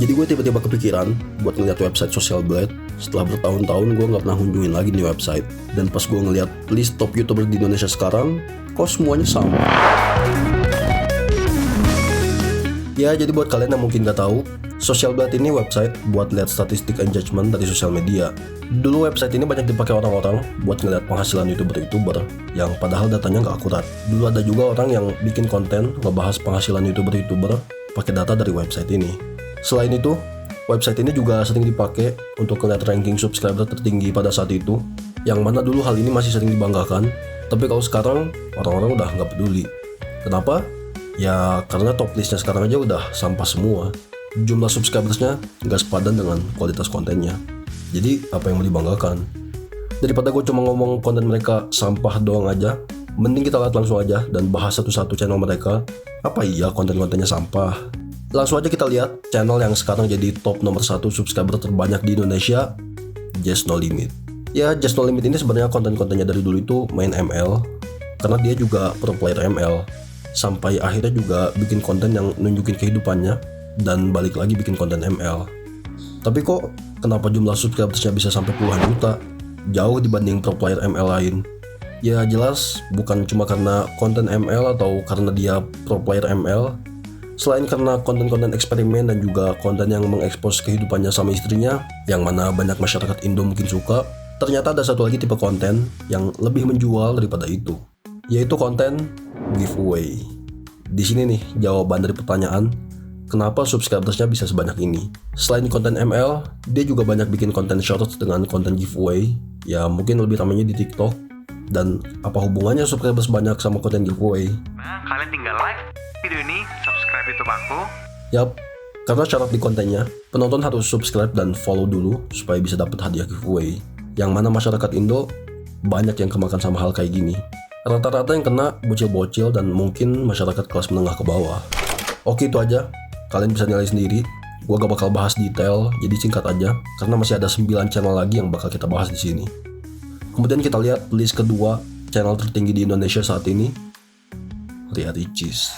Jadi gue tiba-tiba kepikiran buat ngeliat website Social Blade. Setelah bertahun-tahun gue nggak pernah kunjungin lagi nih website. Dan pas gue ngeliat list top YouTuber di Indonesia sekarang, kok semuanya sama. Ya, jadi buat kalian yang mungkin gak tahu, Social Blade ini website buat lihat statistik engagement dari sosial media. Dulu website ini banyak dipakai orang-orang buat ngeliat penghasilan YouTuber-YouTuber yang padahal datanya nggak akurat. Dulu ada juga orang yang bikin konten ngebahas penghasilan YouTuber-YouTuber pakai data dari website ini. Selain itu, website ini juga sering dipakai untuk ngeliat ranking subscriber tertinggi pada saat itu, yang mana dulu hal ini masih sering dibanggakan, tapi kalau sekarang orang-orang udah nggak peduli. Kenapa? Ya karena top listnya sekarang aja udah sampah semua. Jumlah subscribersnya nggak sepadan dengan kualitas kontennya. Jadi apa yang mau dibanggakan? Daripada gue cuma ngomong konten mereka sampah doang aja, mending kita lihat langsung aja dan bahas satu-satu channel mereka. Apa iya konten-kontennya sampah? Langsung aja kita lihat channel yang sekarang jadi top nomor 1 subscriber terbanyak di Indonesia, Just No Limit. Ya, Just No Limit ini sebenarnya konten-kontennya dari dulu itu main ML, karena dia juga pro player ML. Sampai akhirnya juga bikin konten yang nunjukin kehidupannya dan balik lagi bikin konten ML. Tapi kok kenapa jumlah subscribersnya bisa sampai puluhan juta, jauh dibanding pro player ML lain? Ya jelas bukan cuma karena konten ML atau karena dia pro player ML, selain karena konten-konten eksperimen dan juga konten yang mengekspos kehidupannya sama istrinya, yang mana banyak masyarakat Indo mungkin suka. Ternyata ada satu lagi tipe konten yang lebih menjual daripada itu, yaitu konten giveaway. Di sini nih jawaban dari pertanyaan kenapa subscribersnya bisa sebanyak ini. Selain konten ML, dia juga banyak bikin konten shorts dengan konten giveaway. Ya mungkin lebih ramainya di TikTok. Dan apa hubungannya subscribers banyak sama konten giveaway? Nah, kalian tinggal like video ini, subscribe YouTube aku. Yap, karena syarat di kontennya, penonton harus subscribe dan follow dulu supaya bisa dapat hadiah giveaway. Yang mana masyarakat Indo banyak yang kemakan sama hal kayak gini. Rata-rata yang kena bocil-bocil dan mungkin masyarakat kelas menengah ke bawah. Oke, itu aja. Kalian bisa nilai sendiri. Gua gak bakal bahas detail, jadi singkat aja karena masih ada 9 channel lagi yang bakal kita bahas di sini. Kemudian kita lihat list kedua channel tertinggi di Indonesia saat ini, Ria Ricis.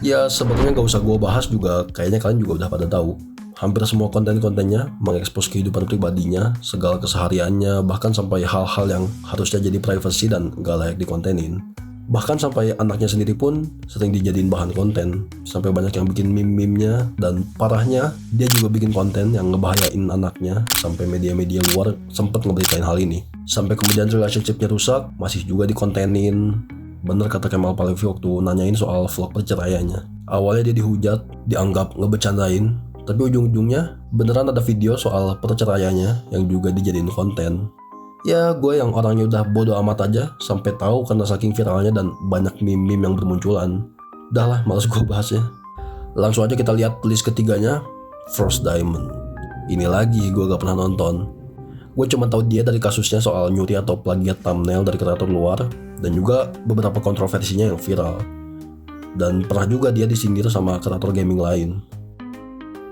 Ya sebetulnya gak usah gua bahas juga, kayaknya kalian juga udah pada tahu. Hampir semua konten-kontennya mengekspos kehidupan pribadinya, segala kesehariannya, bahkan sampai hal-hal yang harusnya jadi privacy dan gak layak dikontenin. Bahkan sampai anaknya sendiri pun sering dijadiin bahan konten, sampai banyak yang bikin meme-memenya, dan parahnya dia juga bikin konten yang ngebahayain anaknya, sampai media-media luar sempet ngeberitain hal ini. Sampai kemudian relationship-nya rusak, masih juga dikontenin. Bener kata Kemal Palevi waktu nanyain soal vlog perceraiannya. Awalnya dia dihujat, dianggap ngebecandain, tapi ujung-ujungnya beneran ada video soal perceraiannya yang juga dijadiin konten. Ya gue yang orangnya udah bodo amat aja sampai tahu karena saking viralnya dan banyak meme-meme yang bermunculan. Udah lah, males gue bahasnya. Langsung aja kita lihat list ketiganya, Frost Diamond. Ini lagi gue gak pernah nonton. Gue cuma tahu dia dari kasusnya soal nyuri atau plagiat thumbnail dari kreator luar dan juga beberapa kontroversinya yang viral. Dan pernah juga dia disindir sama kreator gaming lain.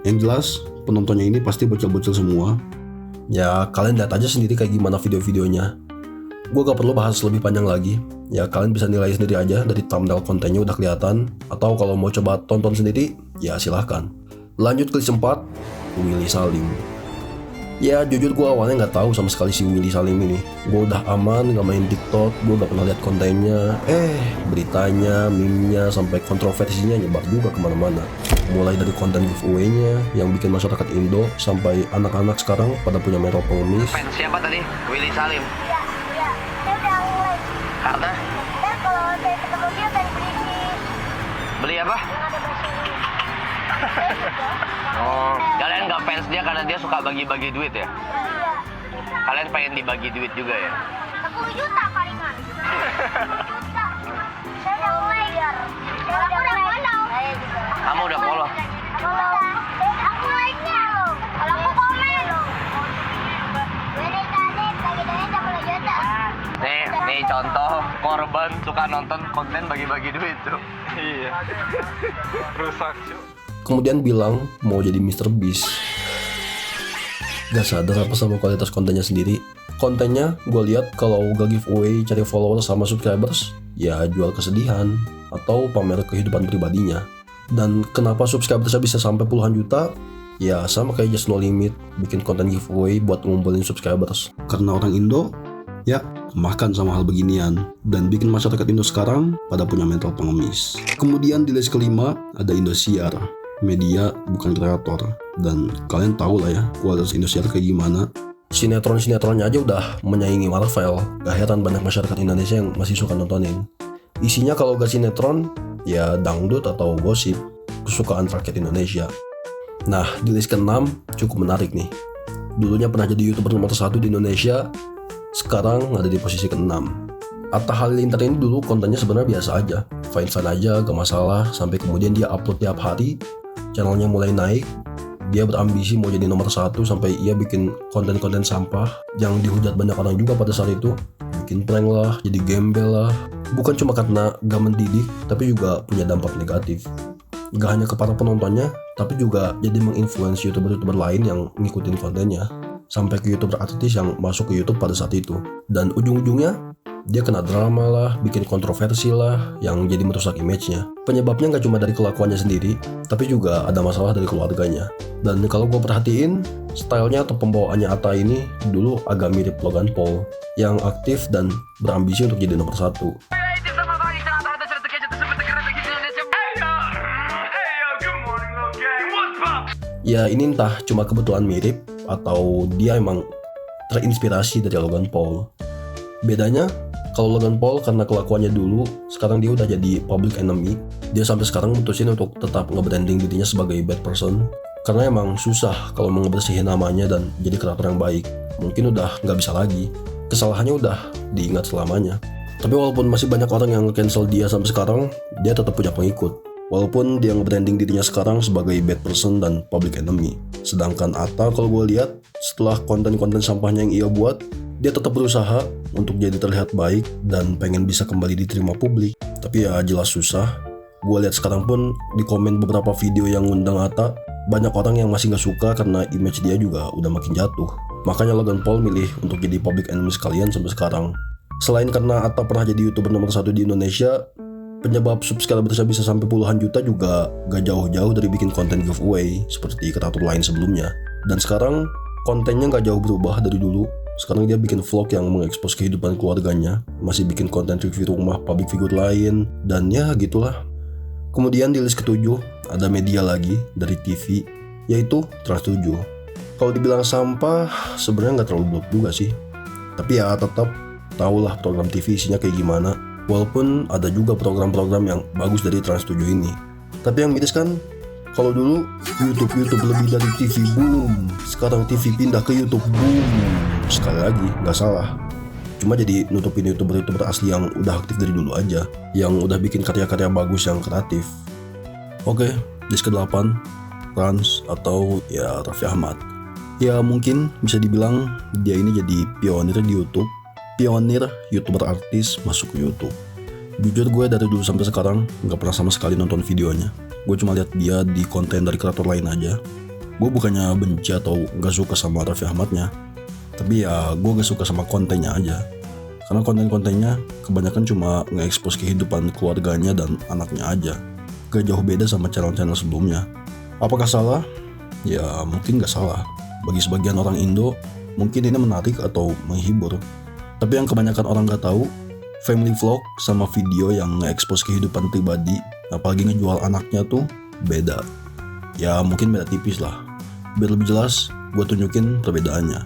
Yang jelas, penontonnya ini pasti bocil-bocil semua. Ya, kalian lihat aja sendiri kayak gimana video-videonya. Gue gak perlu bahas lebih panjang lagi. Ya, kalian bisa nilai sendiri aja dari thumbnail kontennya udah kelihatan. Atau kalau mau coba tonton sendiri, ya silahkan. Lanjut ke list 4, Willy Salim. Ya, jujur gue awalnya gak tahu sama sekali si Willy Salim ini. Gue udah aman gak main TikTok, gue gak pernah lihat kontennya. Beritanya, meme-nya, sampai kontroversinya nyebar juga kemana-mana. Mulai dari konten giveaway-nya yang bikin masyarakat Indo sampai anak-anak sekarang pada punya merek pengemis. Fans siapa tadi? Willy Salim. Iya, saya udah mulai. Karena Dan kalau saya ketemu dia pengen beli ini beli apa? yang ada bahasa Inggris. Oh, kalian nggak fans dia karena dia suka bagi-bagi duit ya? Iya. Kalian pengen dibagi duit juga ya? 10 juta palingan. 10 juta. Saya udah mulai. Kalau aku udah follow. Kamu udah follow? Aku like-nya. Kalau aku komen. Willy Salim bagi duit 10 juta. Nih contoh korban suka nonton konten bagi-bagi duit tuh. Iya. Rusak cuy. Kemudian bilang mau jadi Mr. Beast. Gak sadar apa sama kualitas kontennya sendiri. Kontennya gue lihat kalau gak giveaway cari followers sama subscribers, ya jual kesedihan atau pamer kehidupan pribadinya. Dan kenapa subscribersnya bisa sampai puluhan juta? Ya sama kayak Just No Limit, bikin konten giveaway buat ngumpulin subscribers. Karena orang Indo, ya makan sama hal beginian. Dan bikin masyarakat Indo sekarang pada punya mental pengemis. Kemudian di list kelima ada Indosiar, media bukan kreator. Dan kalian tahu lah ya kualitas Indosiar kayak gimana. Sinetron-sinetronnya aja udah menyaingi Marvel. Gak heran banyak masyarakat Indonesia yang masih suka nontonin. Isinya kalau gak sinetron, ya dangdut atau gosip, kesukaan rakyat Indonesia. Nah, di list ke-6 cukup menarik nih. Dulunya pernah jadi YouTuber nomor 1 di Indonesia, sekarang ada di posisi ke-6. Atta Halilintar ini dulu kontennya sebenarnya biasa aja, fine-fine aja, gak masalah, sampai kemudian dia upload tiap hari, channelnya mulai naik, dia berambisi mau jadi nomor 1 sampai ia bikin konten-konten sampah yang dihujat banyak orang juga pada saat itu. Bikin prank lah, jadi gembel lah. Bukan cuma karena gak mendidik, tapi juga punya dampak negatif. Gak hanya ke para penontonnya, tapi juga jadi menginfluence YouTuber-YouTuber lain yang ngikutin kontennya. Sampai ke YouTuber artis yang masuk ke YouTube pada saat itu. Dan ujung-ujungnya, dia kena drama lah, bikin kontroversi lah, yang jadi merusak image-nya. Penyebabnya gak cuma dari kelakuannya sendiri, tapi juga ada masalah dari keluarganya. Dan kalau gue perhatiin, stylenya atau pembawaannya Atta ini dulu agak mirip Logan Paul, yang aktif dan berambisi untuk jadi nomor 1. Ya ini entah cuma kebetulan mirip atau dia emang terinspirasi dari Logan Paul. Bedanya, kalau Logan Paul karena kelakuannya dulu, sekarang dia udah jadi public enemy. Dia sampai sekarang mutusin untuk tetap nge-branding dirinya sebagai bad person. Karena emang susah kalau mau ngebersihin namanya dan jadi kreator yang baik. Mungkin udah nggak bisa lagi. Kesalahannya udah diingat selamanya. Tapi walaupun masih banyak orang yang cancel dia sampai sekarang, dia tetap punya pengikut. Walaupun dia nge-branding dirinya sekarang sebagai bad person dan public enemy. Sedangkan Atta kalau gue lihat, setelah konten-konten sampahnya yang ia buat, dia tetap berusaha untuk jadi terlihat baik dan pengen bisa kembali diterima publik. Tapi ya jelas susah. Gue lihat sekarang pun di komen beberapa video yang ngundang Atta, banyak orang yang masih gak suka karena image dia juga udah makin jatuh. Makanya Logan Paul milih untuk jadi public enemy sekalian sampai sekarang. Selain karena Atta pernah jadi YouTuber nomor 1 di Indonesia, penyebab subscribersnya bisa sampai puluhan juta juga gak jauh-jauh dari bikin konten giveaway seperti kreator lain sebelumnya. Dan sekarang kontennya gak jauh berubah dari dulu. Sekarang dia bikin vlog yang mengekspos kehidupan keluarganya, masih bikin konten review rumah public figure lain, dan ya gitulah. Kemudian di list ke-7 ada media lagi dari TV, yaitu Trans 7. Kalau dibilang sampah, sebenarnya gak terlalu buruk juga sih. Tapi ya tetap tahulah program TV isinya kayak gimana. Walaupun ada juga program-program yang bagus dari Trans 7 ini. Tapi yang miris kan, kalau dulu YouTube lebih dari TV, boom. Sekarang TV pindah ke YouTube, boom. Sekali lagi, gak salah. Cuma jadi nutupin YouTuber-YouTuber asli yang udah aktif dari dulu aja. Yang udah bikin karya-karya bagus yang kreatif. Oke, list ke-8, Trans atau ya Raffi Ahmad. Ya mungkin bisa dibilang dia ini jadi pionir di YouTube. Pionir YouTuber artis masuk ke YouTube. Jujur gue dari dulu sampai sekarang gak pernah sama sekali nonton videonya. Gue cuma lihat dia di konten dari kreator lain aja. Gue bukannya benci atau gak suka sama Raffi Ahmadnya, tapi ya gue gak suka sama kontennya aja. Karena konten-kontennya kebanyakan cuma nge-expose kehidupan keluarganya dan anaknya aja. Gak jauh beda sama channel-channel sebelumnya. Apakah salah? Ya mungkin gak salah. Bagi sebagian orang Indo, mungkin ini menarik atau menghibur. Tapi yang kebanyakan orang gak tahu, family vlog sama video yang nge-expose kehidupan pribadi, apalagi ngejual anaknya tuh beda. Ya mungkin beda tipis lah. Biar lebih jelas, gue tunjukin perbedaannya.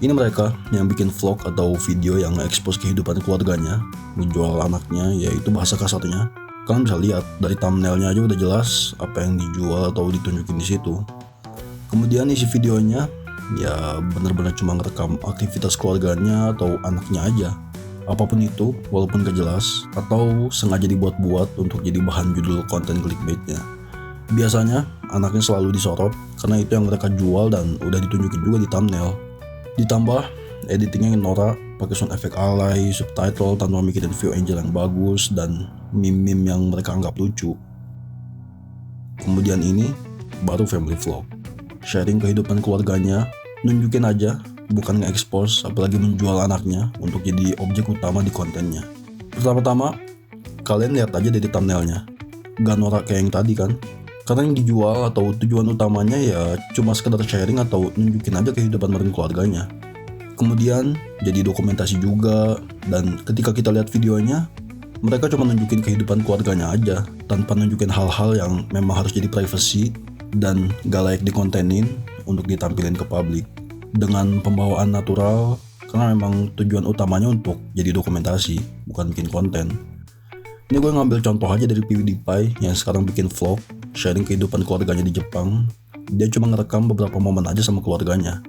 Ini mereka yang bikin vlog atau video yang nge-expose kehidupan keluarganya, ngejual anaknya, yaitu bahasa kasarnya. Kalian bisa lihat dari thumbnailnya aja udah jelas apa yang dijual atau ditunjukin di situ. Kemudian isi videonya ya benar-benar cuma ngerekam aktivitas keluarganya atau anaknya aja. Apapun itu, walaupun gak jelas, atau sengaja dibuat-buat untuk jadi bahan judul konten clickbaitnya. Biasanya, anaknya selalu disorot, karena itu yang mereka jual dan udah ditunjukin juga di thumbnail. Ditambah, editingnya norak, pakai sound efek alay, subtitle tanpa mikirin view angel yang bagus, dan meme-meme yang mereka anggap lucu. Kemudian ini, baru family vlog. Sharing kehidupan keluarganya, nunjukin aja, bukan nge-expose apalagi menjual anaknya untuk jadi objek utama di kontennya. Pertama-tama, kalian lihat aja dari thumbnailnya. Gak norak kayak yang tadi kan? Karena yang dijual atau tujuan utamanya ya cuma sekedar sharing atau nunjukin aja kehidupan mereka keluarganya. Kemudian jadi dokumentasi juga, dan ketika kita lihat videonya, mereka cuma nunjukin kehidupan keluarganya aja tanpa nunjukin hal-hal yang memang harus jadi privacy dan gak layak dikontenin untuk ditampilin ke publik. Dengan pembawaan natural, karena memang tujuan utamanya untuk jadi dokumentasi, bukan bikin konten. Ini gue ngambil contoh aja dari PewDiePie yang sekarang bikin vlog, sharing kehidupan keluarganya di Jepang. Dia cuma ngerekam beberapa momen aja sama keluarganya.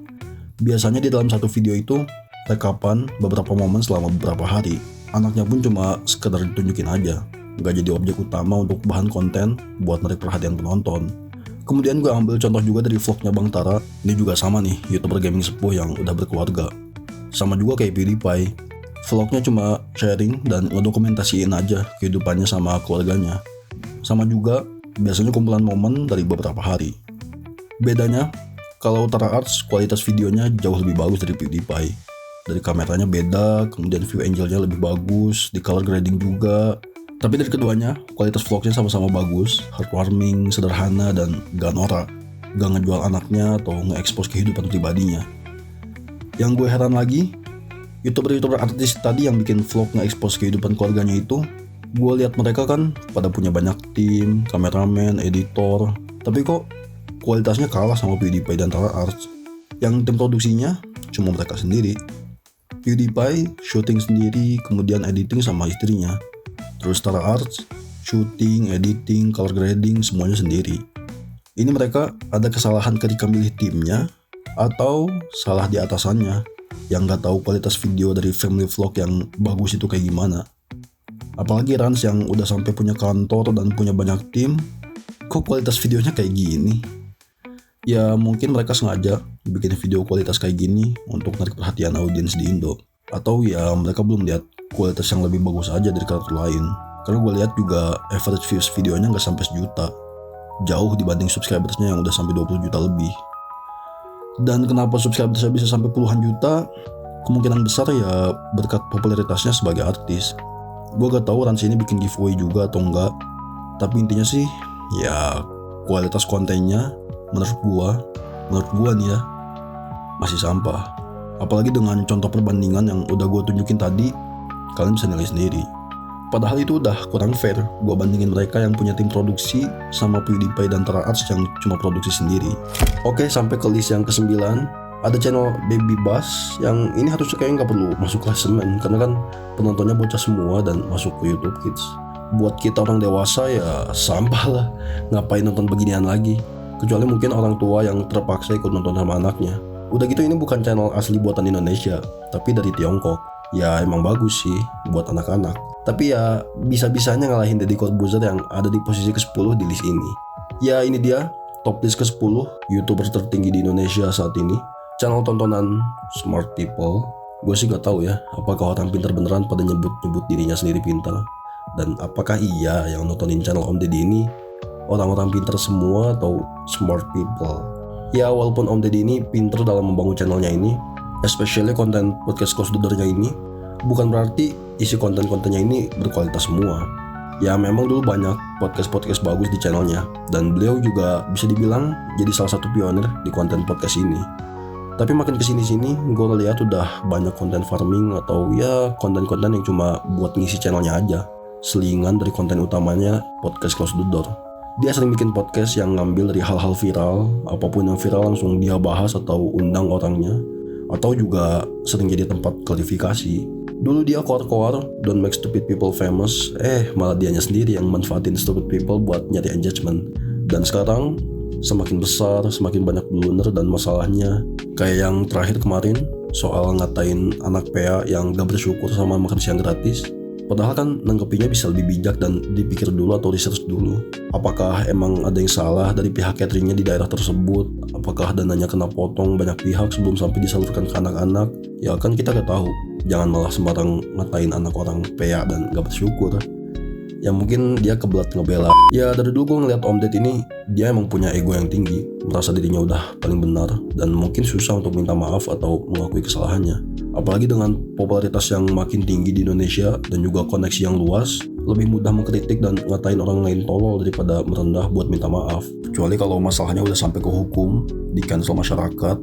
Biasanya di dalam satu video itu, rekapan beberapa momen selama beberapa hari. Anaknya pun cuma sekedar ditunjukin aja, gak jadi objek utama untuk bahan konten buat menarik perhatian penonton. Kemudian gue ambil contoh juga dari vlognya Bang Tara. Ini juga sama nih, YouTuber gaming sepuh yang udah berkeluarga. Sama juga kayak PewDiePie, vlognya cuma sharing dan ngedokumentasiin aja kehidupannya sama keluarganya. Sama juga, biasanya kumpulan momen dari beberapa hari. Bedanya, kalau Tara Arts kualitas videonya jauh lebih bagus dari PewDiePie. Dari kameranya beda, kemudian view angle-nya lebih bagus, di color grading juga. Tapi dari keduanya, kualitas vlognya sama-sama bagus, heartwarming, sederhana, dan gak norak. Gak ngejual anaknya atau nge-expose kehidupan pribadinya. Yang gue heran lagi, YouTuber artis tadi yang bikin vlog nge-expose kehidupan keluarganya itu, gue lihat mereka kan pada punya banyak tim, kameramen, editor, tapi kok kualitasnya kalah sama PewDiePie dan Tara Arts. Yang tim produksinya cuma mereka sendiri. PewDiePie syuting sendiri, kemudian editing sama istrinya. Terus Tara Arts syuting, editing, color grading semuanya sendiri. Ini mereka ada kesalahan ketika milih timnya atau salah di atasannya yang gak tahu kualitas video dari family vlog yang bagus itu kayak gimana. Apalagi Rans yang udah sampai punya kantor dan punya banyak tim, kok kualitas videonya kayak gini? Ya mungkin mereka sengaja bikin video kualitas kayak gini untuk menarik perhatian audiens di Indo. Atau ya mereka belum lihat kualitas yang lebih bagus aja dari karakter lain. Karena gue lihat juga average views videonya gak sampai 1 juta. Jauh dibanding subscribersnya yang udah sampai 20 juta lebih. Dan kenapa subscribersnya bisa sampai puluhan juta? Kemungkinan besar ya berkat popularitasnya sebagai artis. Gue gak tahu Rans ini bikin giveaway juga atau enggak. Tapi intinya sih ya kualitas kontennya menurut gua nih ya masih sampah. Apalagi dengan contoh perbandingan yang udah gue tunjukin tadi, kalian bisa nilai sendiri. Padahal itu udah kurang fair gue bandingin mereka yang punya tim produksi sama PewDiePie dan Tara Arts yang cuma produksi sendiri. Oke, sampai ke list yang ke-9. Ada channel Baby Bass yang ini harusnya kayaknya gak perlu masuk klasemen karena kan penontonnya bocah semua dan masuk ke YouTube Kids. Buat kita orang dewasa ya sampah lah, ngapain nonton beginian lagi. Kecuali mungkin orang tua yang terpaksa ikut nonton sama anaknya. Udah gitu ini bukan channel asli buatan Indonesia, tapi dari Tiongkok. Ya emang bagus sih buat anak-anak. Tapi ya bisa-bisanya ngalahin Deddy Corbuzier yang ada di posisi ke-10 di list ini. Ya ini dia top list ke-10 YouTuber tertinggi di Indonesia saat ini. Channel tontonan Smart People. Gue sih gak tahu ya apakah orang pintar beneran pada nyebut-nyebut dirinya sendiri pintar. Dan apakah iya yang nontonin channel Om Deddy ini orang-orang pintar semua atau smart people. Ya walaupun Om Deddy ini pintar dalam membangun channelnya ini, especially konten podcast Close the Door-nya ini, bukan berarti isi konten-kontennya ini berkualitas semua. Ya memang dulu banyak podcast-podcast bagus di channelnya, dan beliau juga bisa dibilang jadi salah satu pionir di konten podcast ini. Tapi makin kesini-sini gue lihat udah banyak konten farming atau ya konten-konten yang cuma buat ngisi channelnya aja, selingan dari konten utamanya podcast Close the Door. Dia sering bikin podcast yang ngambil dari hal-hal viral, apapun yang viral langsung dia bahas atau undang orangnya, atau juga sering jadi tempat klarifikasi. Dulu dia koar-koar, don't make stupid people famous, malah dianya sendiri yang manfaatin stupid people buat nyari engagement. Dan sekarang semakin besar, semakin banyak blunder dan masalahnya. Kayak yang terakhir kemarin soal ngatain anak PA yang gak bersyukur sama makan siang gratis. Padahal kan nanggepinnya bisa lebih bijak dan dipikir dulu atau research dulu. Apakah emang ada yang salah dari pihak cateringnya di daerah tersebut? Apakah dananya kena potong banyak pihak sebelum sampai disalurkan ke anak-anak? Ya kan kita gak tahu. Jangan malah sembarang ngatain anak orang PA dan gak bersyukur. Ya mungkin dia kebelat ngebela. Ya dari dulu gue ngeliat Om Deddy ini, dia emang punya ego yang tinggi, merasa dirinya udah paling benar, dan mungkin susah untuk minta maaf atau mengakui kesalahannya. Apalagi dengan popularitas yang makin tinggi di Indonesia dan juga koneksi yang luas, lebih mudah mengkritik dan ngatain orang lain tolol daripada merendah buat minta maaf. Kecuali kalau masalahnya udah sampai ke hukum, di cancel masyarakat,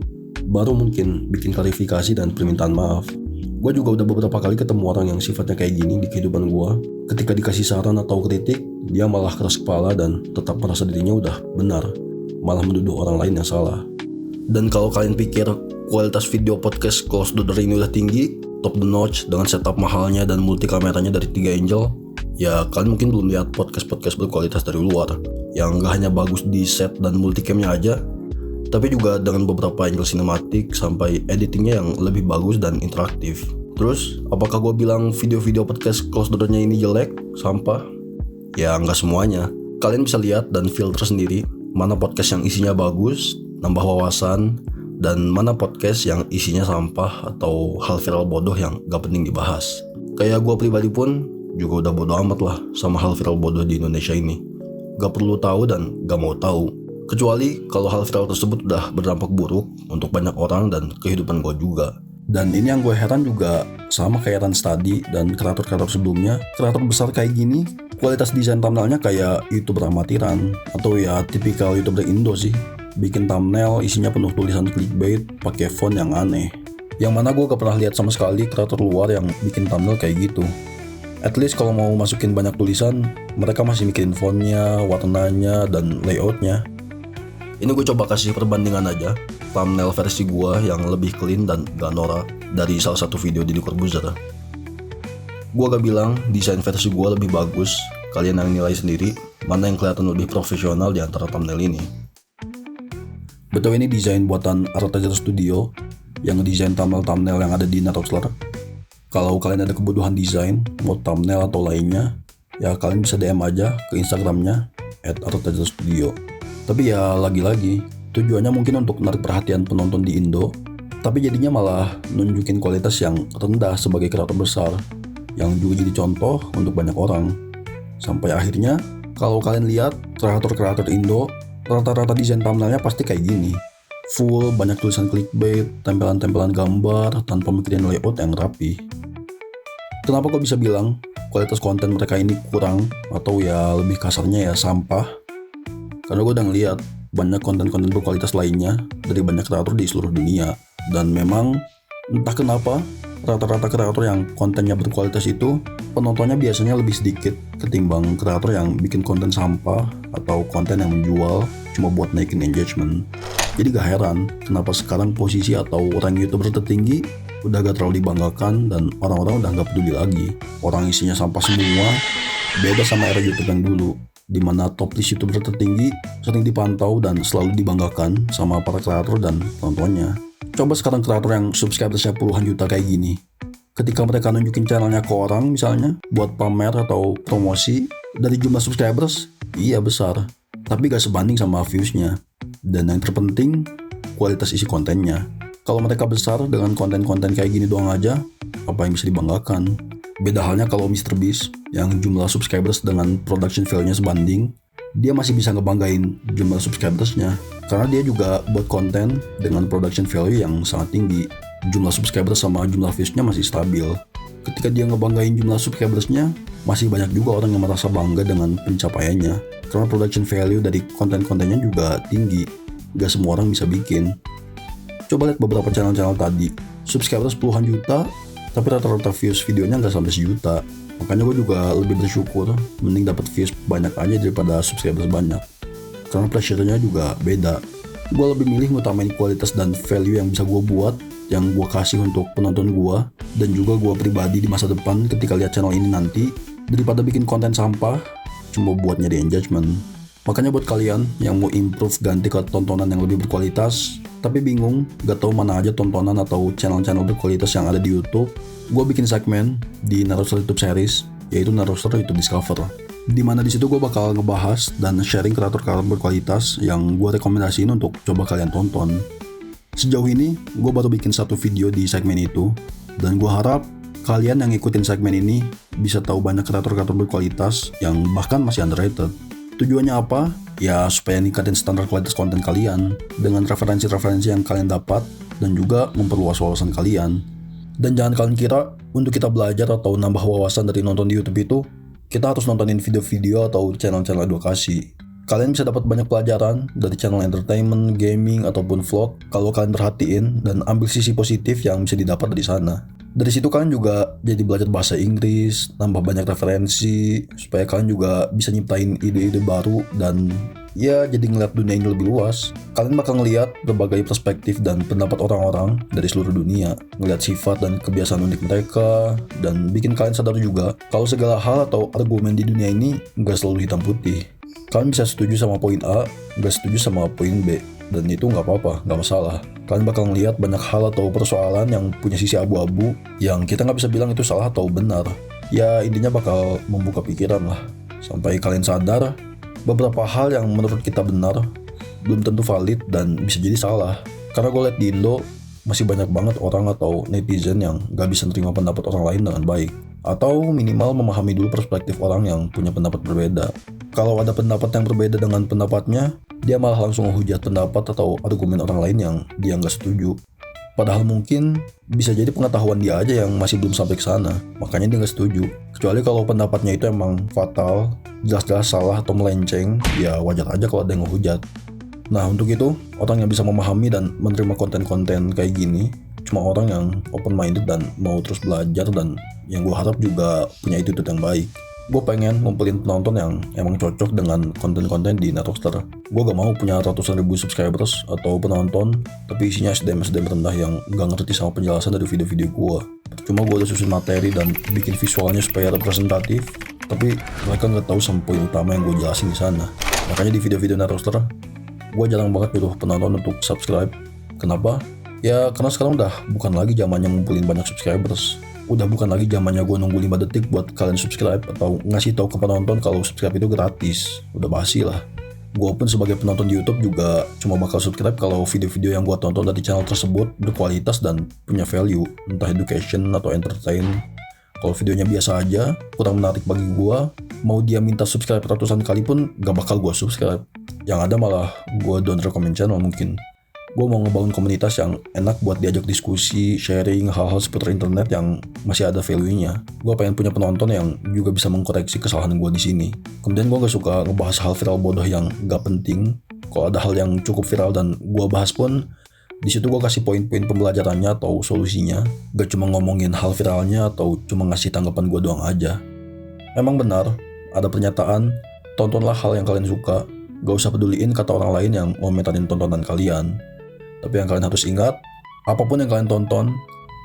baru mungkin bikin klarifikasi dan permintaan maaf. Gue juga udah beberapa kali ketemu orang yang sifatnya kayak gini di kehidupan gue. Ketika dikasih saran atau kritik, dia malah keras kepala dan tetap merasa dirinya udah benar, malah menuduh orang lain yang salah. Dan kalau kalian pikir kualitas video podcast Close the Door ini udah tinggi, top the notch dengan setup mahalnya dan multi kameranya dari 3 Angel, ya kalian mungkin belum lihat podcast-podcast berkualitas dari luar yang gak hanya bagus di set dan multicamnya aja, tapi juga dengan beberapa angle sinematik sampai editingnya yang lebih bagus dan interaktif. Terus, apakah gue bilang video-video podcast Close the Door-nya ini jelek, sampah? Ya nggak semuanya. Kalian bisa lihat dan filter sendiri mana podcast yang isinya bagus, nambah wawasan, dan mana podcast yang isinya sampah atau hal viral bodoh yang gak penting dibahas. Kayak gue pribadi pun juga udah bodoh amat lah sama hal viral bodoh di Indonesia ini. Gak perlu tahu dan gak mau tahu. Kecuali kalau hal viral tersebut udah berdampak buruk untuk banyak orang dan kehidupan gue juga. Dan ini yang gue heran juga sama kayak Run Study dan kreator-kreator sebelumnya. Kreator besar kayak gini, kualitas desain thumbnailnya kayak YouTuber amatiran atau ya tipikal YouTuber Indo sih. Bikin thumbnail isinya penuh tulisan clickbait pakai font yang aneh. Yang mana gue gak pernah lihat sama sekali kreator luar yang bikin thumbnail kayak gitu. At least kalau mau masukin banyak tulisan, mereka masih mikirin fontnya, warnanya, dan layoutnya. Ini gue coba kasih perbandingan aja thumbnail versi gue yang lebih clean dan gak norak dari salah satu video di Corbuzier. Gue gak bilang desain versi gue lebih bagus, kalian yang nilai sendiri mana yang kelihatan lebih profesional di antara thumbnail ini. Betul, ini desain buatan Artajer Studio yang ngedesain thumbnail yang ada di Naruto. Kalau kalian ada kebutuhan desain, mau thumbnail atau lainnya, ya kalian bisa DM aja ke Instagramnya @artajerstudio. Tapi ya lagi-lagi, tujuannya mungkin untuk menarik perhatian penonton di Indo, tapi jadinya malah nunjukin kualitas yang rendah sebagai kreator besar, yang juga jadi contoh untuk banyak orang. Sampai akhirnya, kalau kalian lihat kreator-kreator Indo, rata-rata desain thumbnailnya pasti kayak gini. Full, banyak tulisan clickbait, tempelan-tempelan gambar, tanpa mikirin layout yang rapi. Kenapa kok bisa bilang kualitas konten mereka ini kurang, atau ya lebih kasarnya ya sampah? Karena gue udah ngeliat banyak konten-konten berkualitas lainnya dari banyak kreator di seluruh dunia. Dan memang entah kenapa rata-rata kreator yang kontennya berkualitas itu penontonnya biasanya lebih sedikit ketimbang kreator yang bikin konten sampah atau konten yang menjual cuma buat naikin engagement. Jadi gak heran kenapa sekarang posisi atau rank YouTuber tertinggi udah gak terlalu dibanggakan dan orang-orang udah gak peduli lagi. Orang isinya sampah semua, beda sama era YouTube yang dulu, di mana top list YouTuber tertinggi sering dipantau dan selalu dibanggakan sama para kreator dan penontonnya. Coba sekarang kreator yang subscribersnya puluhan juta kayak gini, ketika mereka nunjukin channelnya ke orang misalnya buat pamer atau promosi, dari jumlah subscribers iya besar, tapi gak sebanding sama viewsnya. Dan yang terpenting, kualitas isi kontennya. Kalau mereka besar dengan konten-konten kayak gini doang aja, apa yang bisa dibanggakan? Beda halnya kalau MrBeast yang jumlah subscribers dengan production value-nya sebanding, dia masih bisa ngebanggain jumlah subscribers-nya. Karena dia juga buat konten dengan production value yang sangat tinggi. Jumlah subscribers sama jumlah views-nya masih stabil. Ketika dia ngebanggain jumlah subscribers-nya, masih banyak juga orang yang merasa bangga dengan pencapaiannya. Karena production value dari konten-kontennya juga tinggi. Gak semua orang bisa bikin. Coba lihat beberapa channel-channel tadi, subscribers puluhan juta, tapi rata-rata views videonya nggak sampai sejuta. Makanya gue juga lebih bersyukur mending dapat views banyak aja daripada subscribers banyak. Karena pressure-nya juga beda. Gue lebih milih ngutamain kualitas dan value yang bisa gue buat, yang gue kasih untuk penonton gue, dan juga gue pribadi di masa depan ketika lihat channel ini nanti, daripada bikin konten sampah cuma buat nyari engagement. Makanya buat kalian yang mau improve ganti ke tontonan yang lebih berkualitas, tapi bingung gak tahu mana aja tontonan atau channel-channel berkualitas yang ada di YouTube, gue bikin segmen di Naruto YouTube series, yaitu Naruto YouTube Discover. Dimana di situ gue bakal ngebahas dan sharing kreator-kreator berkualitas yang gue rekomendasiin untuk coba kalian tonton. Sejauh ini, gue baru bikin satu video di segmen itu, dan gue harap kalian yang ngikutin segmen ini bisa tahu banyak kreator-kreator berkualitas yang bahkan masih underrated. Tujuannya apa? Ya supaya ningkatin standar kualitas konten kalian dengan referensi-referensi yang kalian dapat dan juga memperluas wawasan kalian. Dan jangan kalian kira untuk kita belajar atau nambah wawasan dari nonton di YouTube itu kita harus nontonin video-video atau channel-channel edukasi. Kalian bisa dapat banyak pelajaran dari channel entertainment, gaming, ataupun vlog kalau kalian perhatiin dan ambil sisi positif yang bisa didapat dari sana. Dari situ kalian juga jadi belajar bahasa Inggris, nambah banyak referensi, supaya kalian juga bisa nyiptain ide-ide baru dan ya jadi ngeliat dunia ini lebih luas. Kalian bakal ngeliat berbagai perspektif dan pendapat orang-orang dari seluruh dunia, ngeliat sifat dan kebiasaan unik mereka, dan bikin kalian sadar juga kalau segala hal atau argumen di dunia ini nggak selalu hitam putih. Kalian bisa setuju sama poin A, nggak setuju sama poin B, dan itu nggak apa-apa, nggak masalah. Kalian bakal ngeliat banyak hal atau persoalan yang punya sisi abu-abu yang kita nggak bisa bilang itu salah atau benar. Ya intinya bakal membuka pikiran lah, sampai kalian sadar beberapa hal yang menurut kita benar belum tentu valid dan bisa jadi salah. Karena gue liat di Indo masih banyak banget orang atau netizen yang nggak bisa nerima pendapat orang lain dengan baik, atau minimal memahami dulu perspektif orang yang punya pendapat berbeda. Kalau ada pendapat yang berbeda dengan pendapatnya, dia malah langsung menghujat pendapat atau argumen orang lain yang dia nggak setuju. Padahal mungkin bisa jadi pengetahuan dia aja yang masih belum sampai ke sana, makanya dia nggak setuju. Kecuali kalau pendapatnya itu emang fatal, jelas-jelas salah atau melenceng, ya wajar aja kalau ada yang menghujat. Nah untuk itu, orang yang bisa memahami dan menerima konten-konten kayak gini cuma orang yang open-minded dan mau terus belajar, dan yang gue harap juga punya attitude yang baik. Gue pengen ngumpulin penonton yang emang cocok dengan konten-konten di Netroster. Gue gak mau punya ratusan ribu subscribers atau penonton, tapi isinya SDM rendah yang gak ngerti sama penjelasan dari video-video gue. Cuma gue udah susun materi dan bikin visualnya supaya representatif, tapi mereka gak tahu sama poin utama yang gue jelasin di sana. Makanya di video-video Netroster, gue jarang banget nyuruh penonton untuk subscribe. Kenapa? Ya karena sekarang udah bukan lagi zamannya ngumpulin banyak subscribers. Udah bukan lagi zamannya gue nunggu 5 detik buat kalian subscribe atau ngasih tahu ke penonton kalau subscribe itu gratis. Udah basi lah. Gue pun sebagai penonton di YouTube juga cuma bakal subscribe kalau video-video yang gue tonton dari channel tersebut berkualitas dan punya value, entah education atau entertain. Kalau videonya biasa aja, kurang menarik bagi gue, mau dia minta subscribe ratusan kali pun gak bakal gue subscribe. Yang ada malah gue don't recommend channel mungkin. Gue mau ngebangun komunitas yang enak buat diajak diskusi, sharing hal-hal seputar internet yang masih ada value-nya. Gue pengen punya penonton yang juga bisa mengkoreksi kesalahan gue di sini. Kemudian gue gak suka ngebahas hal viral bodoh yang gak penting. Kalau ada hal yang cukup viral dan gue bahas pun, di situ gue kasih poin-poin pembelajarannya atau solusinya. Gak cuma ngomongin hal viralnya atau cuma ngasih tanggapan gue doang aja. Emang benar, ada pernyataan, tontonlah hal yang kalian suka. Gak usah peduliin kata orang lain yang ngomentarin tontonan kalian. Tapi yang kalian harus ingat, apapun yang kalian tonton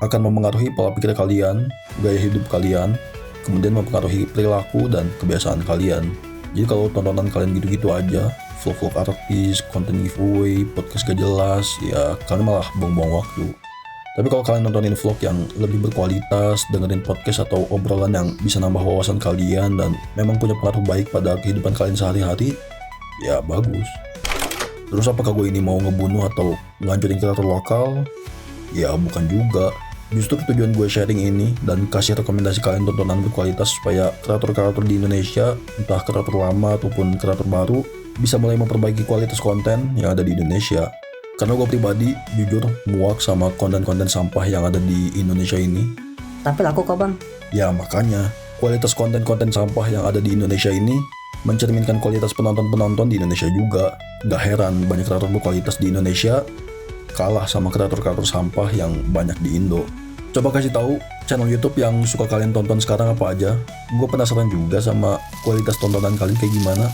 akan mempengaruhi pola pikir kalian, gaya hidup kalian, kemudian mempengaruhi perilaku dan kebiasaan kalian. Jadi kalau tontonan kalian gitu-gitu aja, vlog-vlog artis, konten giveaway, podcast gak jelas, ya kalian malah buang-buang waktu. Tapi kalau kalian nontonin vlog yang lebih berkualitas, dengerin podcast atau obrolan yang bisa nambah wawasan kalian dan memang punya pengaruh baik pada kehidupan kalian sehari-hari, ya bagus. Terus apakah gue ini mau ngebunuh atau ngancurin kreator lokal? Ya bukan juga. Justru tujuan gue sharing ini dan kasih rekomendasi kalian tontonan berkualitas supaya kreator-kreator di Indonesia, entah kreator lama ataupun kreator baru, bisa mulai memperbaiki kualitas konten yang ada di Indonesia. Karena gue pribadi jujur muak sama konten-konten sampah yang ada di Indonesia ini. Tapi laku kok bang. Ya makanya, kualitas konten-konten sampah yang ada di Indonesia ini mencerminkan kualitas penonton-penonton di Indonesia juga. Gak heran banyak kreator berkualitas di Indonesia kalah sama kreator-kreator sampah yang banyak di Indo. Coba kasih tahu channel YouTube yang suka kalian tonton sekarang apa aja. Gue penasaran juga sama kualitas tontonan kalian kayak gimana.